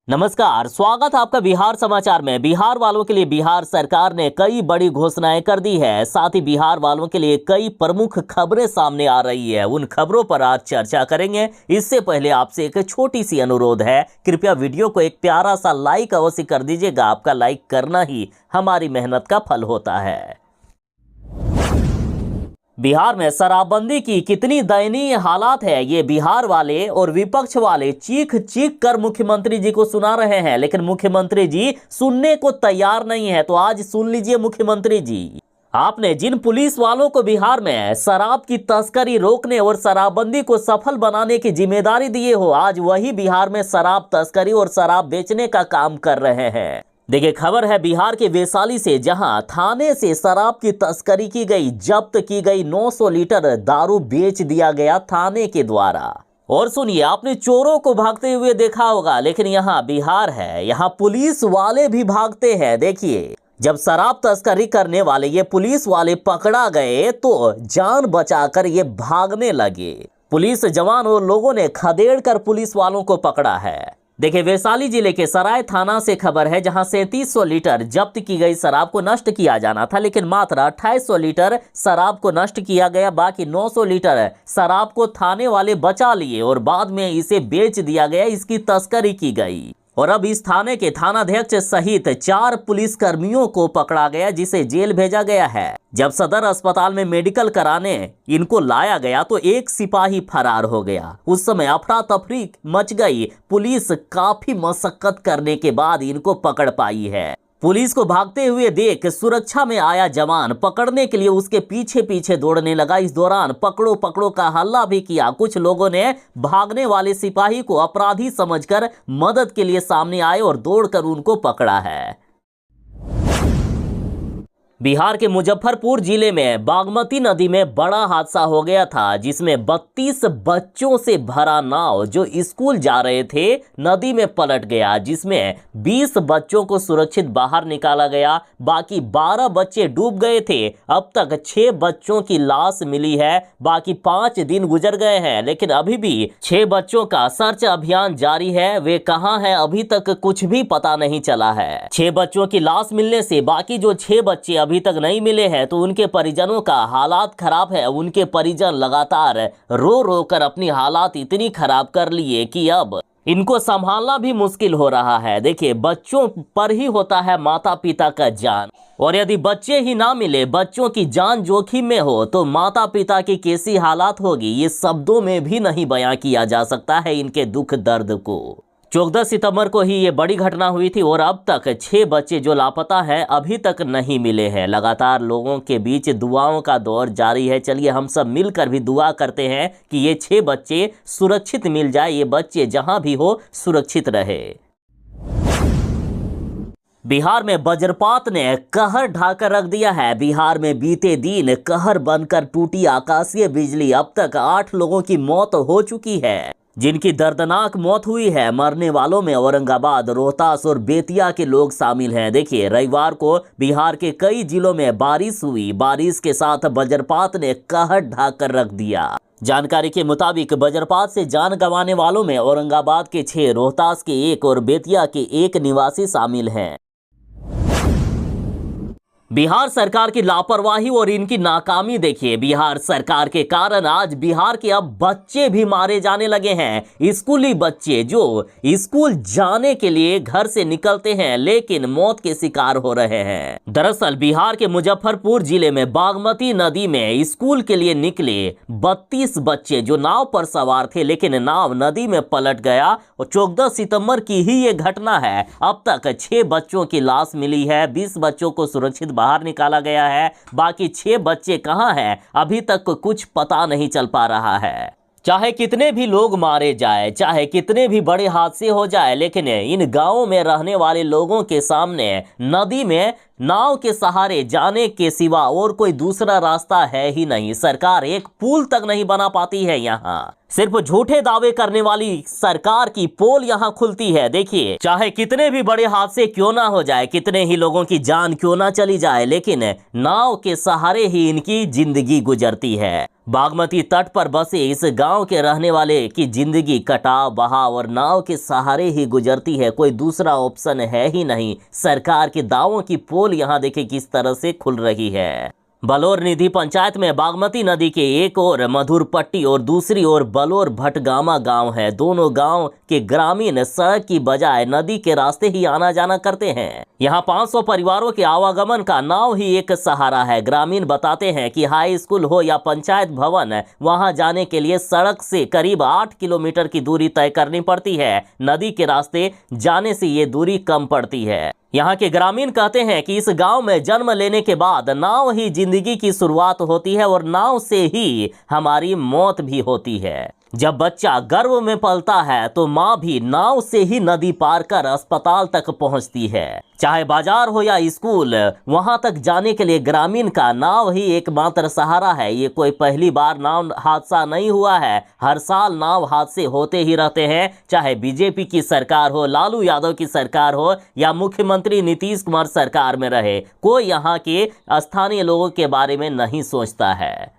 नमस्कार, स्वागत है आपका बिहार समाचार में। बिहार वालों के लिए बिहार सरकार ने कई बड़ी घोषणाएं कर दी है। साथ ही बिहार वालों के लिए कई प्रमुख खबरें सामने आ रही है। उन खबरों पर आज चर्चा करेंगे। इससे पहले आपसे एक छोटी सी अनुरोध है, कृपया वीडियो को एक प्यारा सा लाइक अवश्य कर दीजिएगा। आपका लाइक करना ही हमारी मेहनत का फल होता है। बिहार में शराबबंदी की कितनी दयनीय हालात है, ये बिहार वाले और विपक्ष वाले चीख चीख कर मुख्यमंत्री जी को सुना रहे हैं, लेकिन मुख्यमंत्री जी सुनने को तैयार नहीं है। तो आज सुन लीजिए मुख्यमंत्री जी, आपने जिन पुलिस वालों को बिहार में शराब की तस्करी रोकने और शराबबंदी को सफल बनाने की जिम्मेदारी दिए हो, आज वही बिहार में शराब तस्करी और शराब बेचने का काम कर रहे हैं। देखिए, खबर है बिहार के वैशाली से, जहां थाने से शराब की तस्करी की गई। जब्त की गई 900 लीटर दारू बेच दिया गया थाने के द्वारा। और सुनिए, आपने चोरों को भागते हुए देखा होगा, लेकिन यहाँ बिहार है, यहाँ पुलिस वाले भी भागते हैं। देखिए, जब शराब तस्करी करने वाले ये पुलिस वाले पकड़ा गए तो जान बचाकर ये भागने लगे। पुलिस जवान और लोगों ने खदेड़ कर पुलिस वालों को पकड़ा है। देखिए, वैशाली जिले के सराय थाना से खबर है, जहां 3700 लीटर जब्त की गई शराब को नष्ट किया जाना था, लेकिन मात्र 2800 लीटर शराब को नष्ट किया गया। बाकी 900 लीटर शराब को थाने वाले बचा लिए और बाद में इसे बेच दिया गया। इसकी तस्करी की गई और अब इस थाने के थानाध्यक्ष सहित 4 पुलिस कर्मियों को पकड़ा गया, जिसे जेल भेजा गया है। जब सदर अस्पताल में मेडिकल कराने इनको लाया गया तो एक सिपाही फरार हो गया। उस समय अफरा तफरी मच गई। पुलिस काफी मशक्कत करने के बाद इनको पकड़ पाई है। पुलिस को भागते हुए देख सुरक्षा में आया जवान पकड़ने के लिए उसके पीछे पीछे दौड़ने लगा। इस दौरान पकड़ो पकड़ो का हल्ला भी किया। कुछ लोगों ने भागने वाले सिपाही को अपराधी समझकर मदद के लिए सामने आए और दौड़कर उनको पकड़ा है। बिहार के मुजफ्फरपुर जिले में बागमती नदी में बड़ा हादसा हो गया था, जिसमें 32 बच्चों से भरा नाव जो स्कूल जा रहे थे नदी में पलट गया, जिसमें 20 बच्चों को सुरक्षित बाहर निकाला गया। बाकी 12 बच्चे डूब गए थे। अब तक 6 बच्चों की लाश मिली है। बाकी 5 दिन गुजर गए हैं, लेकिन अभी भी 6 बच्चों का सर्च अभियान जारी है। वे कहां हैं, अभी तक कुछ भी पता नहीं चला है। 6 बच्चों की लाश मिलने से बाकी जो 6 बच्चे अभी तक नहीं मिले हैं, तो उनके परिजनों का हालात खराब है। उनके परिजन लगातार रो रो कर अपनी हालात इतनी खराब कर लिए कि अब इनको संभालना भी मुश्किल हो रहा है। देखिए, बच्चों पर ही होता है माता पिता का जान, और यदि बच्चे ही ना मिले, बच्चों की जान जोखिम में हो, तो माता पिता की कैसी हालात होगी, ये शब्दों में भी नहीं बयां किया जा सकता है इनके दुख दर्द को। 14 सितंबर को ही ये बड़ी घटना हुई थी और अब तक 6 बच्चे जो लापता हैं अभी तक नहीं मिले हैं। लगातार लोगों के बीच दुआओं का दौर जारी है। चलिए हम सब मिलकर भी दुआ करते हैं कि ये 6 बच्चे सुरक्षित मिल जाए। ये बच्चे जहां भी हो सुरक्षित रहे। बिहार में वज्रपात ने कहर ढाकर रख दिया है। बिहार में बीते दिन कहर बनकर टूटी आकाशीय बिजली। अब तक 8 लोगों की मौत हो चुकी है, जिनकी दर्दनाक मौत हुई है। मरने वालों में औरंगाबाद, रोहतास और बेतिया के लोग शामिल हैं। देखिए, रविवार को बिहार के कई जिलों में बारिश हुई। बारिश के साथ वज्रपात ने कहर ढाक कर रख दिया। जानकारी के मुताबिक वज्रपात से जान गंवाने वालों में औरंगाबाद के 6, रोहतास के 1 और बेतिया के 1 निवासी शामिल हैं। बिहार सरकार की लापरवाही और इनकी नाकामी देखिए। बिहार सरकार के कारण आज बिहार के अब बच्चे भी मारे जाने लगे हैं। स्कूली बच्चे जो स्कूल जाने के लिए घर से निकलते हैं, लेकिन मौत के शिकार हो रहे हैं। दरअसल बिहार के मुजफ्फरपुर जिले में बागमती नदी में स्कूल के लिए निकले 32 बच्चे जो नाव पर सवार थे, लेकिन नाव नदी में पलट गया। और 14 सितंबर की ही ये घटना है। अब तक 6 बच्चों की लाश मिली है। 20 बच्चों को सुरक्षित बाहर निकाला गया है। बाकी 6 बच्चे कहां हैं, अभी तक कुछ पता नहीं चल पा रहा है। चाहे कितने भी लोग मारे जाए, चाहे कितने भी बड़े हादसे हो जाए, लेकिन इन गांवों में रहने वाले लोगों के सामने नदी में नाव के सहारे जाने के सिवा और कोई दूसरा रास्ता है ही नहीं। सरकार एक पुल तक नहीं बना पाती है यहाँ। सिर्फ झूठे दावे करने वाली सरकार की पोल यहाँ खुलती है। देखिए, चाहे कितने भी बड़े हादसे क्यों ना हो जाए, कितने ही लोगों की जान क्यों ना चली जाए, लेकिन नाव के सहारे ही इनकी जिंदगी गुजरती है। बागमती तट पर बसे इस गांव के रहने वाले की जिंदगी कटाव बहाव और नाव के सहारे ही गुजरती है। कोई दूसरा ऑप्शन है ही नहीं। सरकार के दावों की पोल यहाँ देखिए किस तरह से खुल रही है। बलौर निधि पंचायत में बागमती नदी के एक ओर मधुरपट्टी और दूसरी ओर बलौर भटगामा गांव है। दोनों गांव के ग्रामीण सड़क की बजाय नदी के रास्ते ही आना जाना करते हैं। यहाँ 500 परिवारों के आवागमन का नाव ही एक सहारा है। ग्रामीण बताते हैं कि हाई स्कूल हो या पंचायत भवन, वहां जाने के लिए सड़क से करीब 8 किलोमीटर की दूरी तय करनी पड़ती है। नदी के रास्ते जाने से ये दूरी कम पड़ती है। यहाँ के ग्रामीण कहते हैं कि इस गांव में जन्म लेने के बाद नाव ही जिंदगी की शुरुआत होती है और नाव से ही हमारी मौत भी होती है। जब बच्चा गर्भ में पलता है तो माँ भी नाव से ही नदी पार कर अस्पताल तक पहुँचती है। चाहे बाजार हो या स्कूल, वहां तक जाने के लिए ग्रामीण का नाव ही एकमात्र सहारा है। ये कोई पहली बार नाव हादसा नहीं हुआ है। हर साल नाव हादसे होते ही रहते हैं, चाहे बीजेपी की सरकार हो, लालू यादव की सरकार हो या मुख्यमंत्री नीतीश कुमार सरकार में रहे। कोई यहाँ के स्थानीय लोगों के बारे में नहीं सोचता है।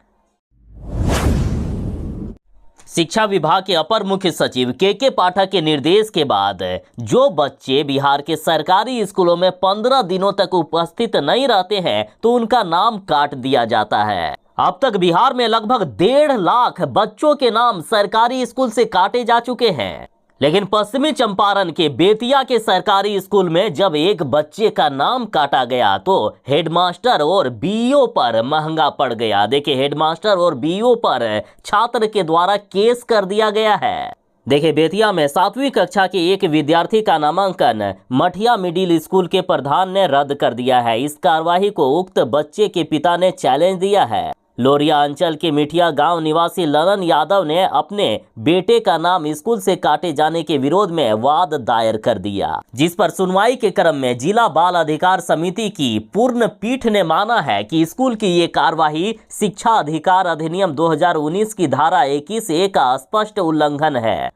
शिक्षा विभाग के अपर मुख्य सचिव के पाठक के निर्देश के बाद जो बच्चे बिहार के सरकारी स्कूलों में 15 दिनों तक उपस्थित नहीं रहते हैं तो उनका नाम काट दिया जाता है। अब तक बिहार में लगभग 1.5 लाख बच्चों के नाम सरकारी स्कूल से काटे जा चुके हैं। लेकिन पश्चिमी चंपारण के बेतिया के सरकारी स्कूल में जब एक बच्चे का नाम काटा गया तो हेडमास्टर और बीईओ पर महंगा पड़ गया। देखिए, हेडमास्टर और बीईओ पर छात्र के द्वारा केस कर दिया गया है। देखिए, बेतिया में 7वीं कक्षा के एक विद्यार्थी का नामांकन मठिया मिडिल स्कूल के प्रधान ने रद्द कर दिया है। इस कार्रवाई को उक्त बच्चे के पिता ने चैलेंज दिया है। लोरिया अंचल के मिठिया गांव निवासी ललन यादव ने अपने बेटे का नाम स्कूल से काटे जाने के विरोध में वाद दायर कर दिया, जिस पर सुनवाई के क्रम में जिला बाल अधिकार समिति की पूर्ण पीठ ने माना है कि स्कूल की ये कार्यवाही शिक्षा अधिकार अधिनियम 2019 की धारा 21A का स्पष्ट उल्लंघन है।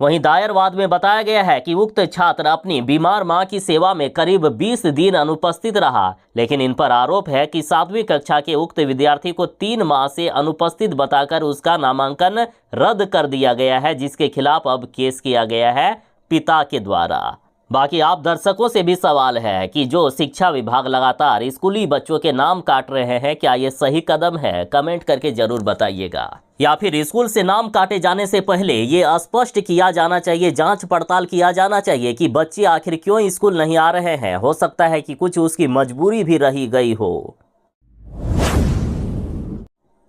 वहीं दायर वाद में बताया गया है कि उक्त छात्र अपनी बीमार मां की सेवा में करीब 20 दिन अनुपस्थित रहा, लेकिन इन पर आरोप है कि 7वीं कक्षा के उक्त विद्यार्थी को 3 माह से अनुपस्थित बताकर उसका नामांकन रद्द कर दिया गया है, जिसके खिलाफ अब केस किया गया है पिता के द्वारा। बाकी आप दर्शकों से भी सवाल है कि जो शिक्षा विभाग लगातार स्कूली बच्चों के नाम काट रहे हैं, क्या ये सही कदम है? कमेंट करके जरूर बताइएगा। या फिर स्कूल से नाम काटे जाने से पहले ये स्पष्ट किया जाना चाहिए, जांच पड़ताल किया जाना चाहिए कि बच्चे आखिर क्यों स्कूल नहीं आ रहे हैं। हो सकता है कि कुछ उसकी मजबूरी भी रही गई हो।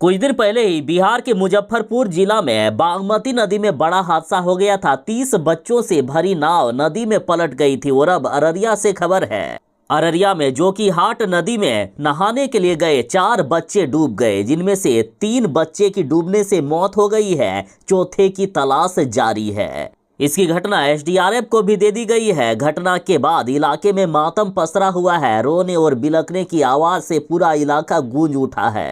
कुछ दिन पहले ही बिहार के मुजफ्फरपुर जिला में बागमती नदी में बड़ा हादसा हो गया था। 30 बच्चों से भरी नाव नदी में पलट गई थी। और अब अररिया से खबर है। अररिया में जोकीहाट नदी में नहाने के लिए गए 4 बच्चे डूब गए, जिनमें से 3 बच्चे की डूबने से मौत हो गई है। चौथे की तलाश जारी है। इसकी घटना एसडीआरएफ को भी दे दी गई है। घटना के बाद इलाके में मातम पसरा हुआ है। रोने और बिलखने की आवाज से पूरा इलाका गूंज उठा है।